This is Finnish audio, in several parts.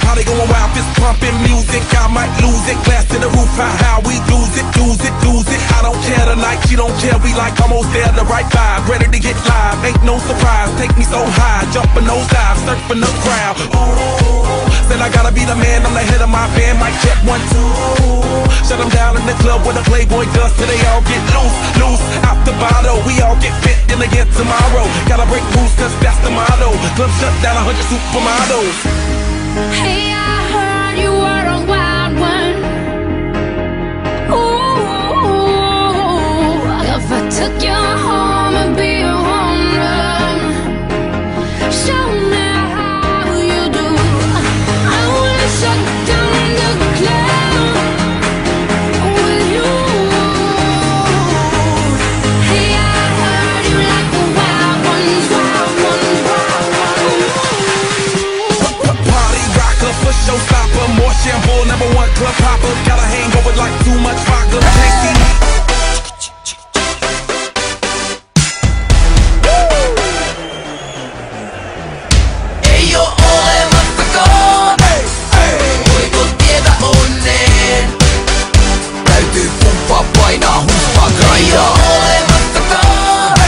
Party going wild, fist pumping music. I might lose it. Glass to the roof, how we lose it, lose it, lose it. I don't care tonight, she don't care. We like almost there, the right vibe. Ready to get live, ain't no surprise. Take me so high, jumping those dives, surfing the crowd. Ooh, said I gotta be the man, I'm the head of my band. Mic check 1, 2. Shut them down in the club where the Playboy does till they all get loose, loose. Out the bottle, we all get fit in again tomorrow. Gotta break rules cause that's the motto. Club shut down 100 supermodels. Hey, I heard you were a wild one. Ooh, if I took you home and be a home run, show me how you do. I wanna shut down the club with you. Hey, I heard you like the wild ones, wild ones, wild ones. Party rocker, for showstopper, more shampoo, #1 club hopper. Got a hangover like too much vodka. Can't see me. Ei oo olemassakaan, voiko tietä onneen? Täytyy pumppaa, painaa, humppaa, grindaa. Ei oo olemassakaan,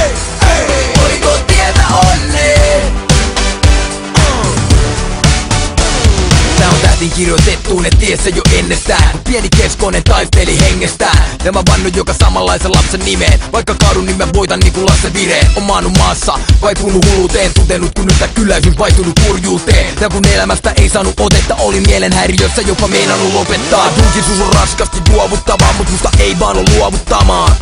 voiko tietä onneen? Tää on tähtiin kirjoitettu, ne ties se jo ennestään. Kun pieni keskonen taisteli hengestään. Ja mä vannon joka samanlaisen lapsen nimeen. Vaikka kaadun, niin mä voitan niinku Lasse Vireen. On maannut maassa, vaipunut hulluuteen. Tutenut kun nyt kylläisyys vaihtunut kurjuuteen. Ja kun elämästä ei saanut otetta, oli mielenhäiriössä jopa meinannut lopettaa. Julkisuus on raskasti luovuttavaa, mut musta ei vaan oo luovuttamaan.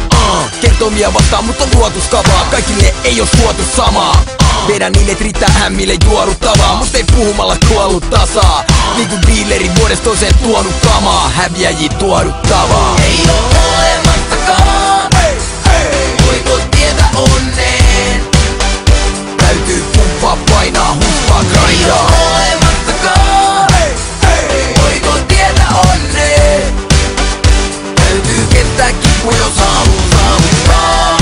Kertomia vastaan, mut on luotuskavaa. Kaikille ei oo suotu samaa. Vedän niin et riittää hämmille juoruttavaa. Musta ei puhumalla kuollut tasaa. Niinku dealeri vuodesta toiseen tuonut kamaa. Häviäjiä tuoduttavaa. Ei oo olemassakaan, voiko tietä onneen? Täytyy pumppaa, painaa, humppaa, grindaa. Ei oo olemassakaan, voiko tietä onneen? Täytyy kestää kipu, jos haluaa saavuttaa.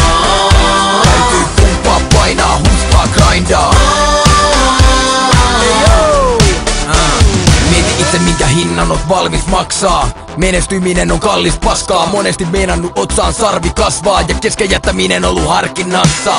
Täytyy pumppaa, painaa, humppaa, grindaa. Mieti itse minkä hinnan oot valmis maksaa. Menestyminen on kallis paskaa. Monesti meinannut otsaan sarvi kasvaa. Ja kesken jättäminen ollut harkinnassa.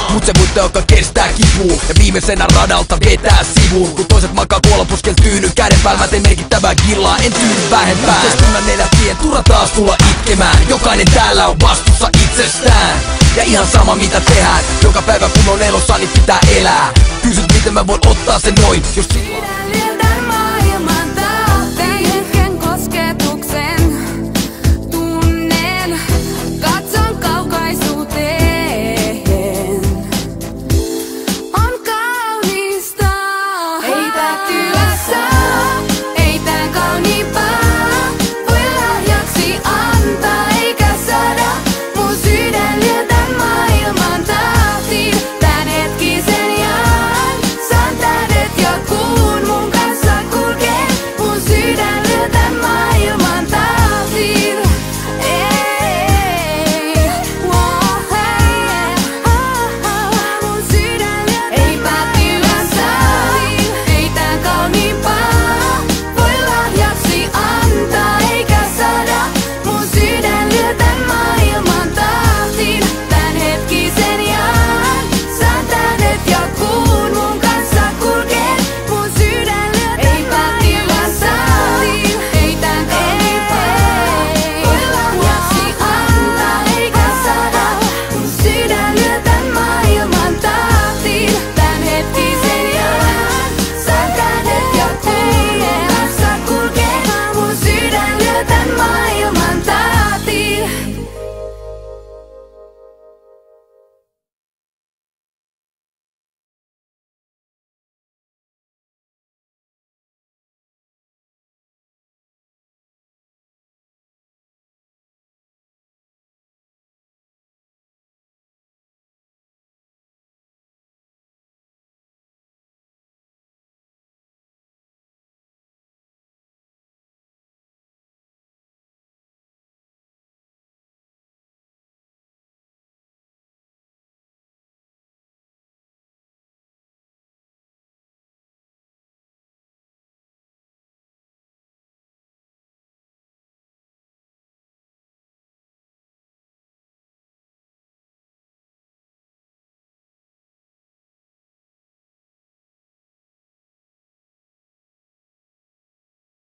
Mut se voitto joka kestää kipuu. Ja viimeisenä radalta vetää sivuun. Kun toiset makaa kuolopuskel tyyny. Käden päällä mä teen merkittävää killaa. En tyyny vähempään. Yhteiskunnan elättien turha taas tulla itkemään. Jokainen täällä on vastuussa itsestään. Ja ihan sama mitä tehdään. Joka päivä kun on elossa niin pitää elää. Kysyt miten mä voin ottaa sen noin. Jos silloin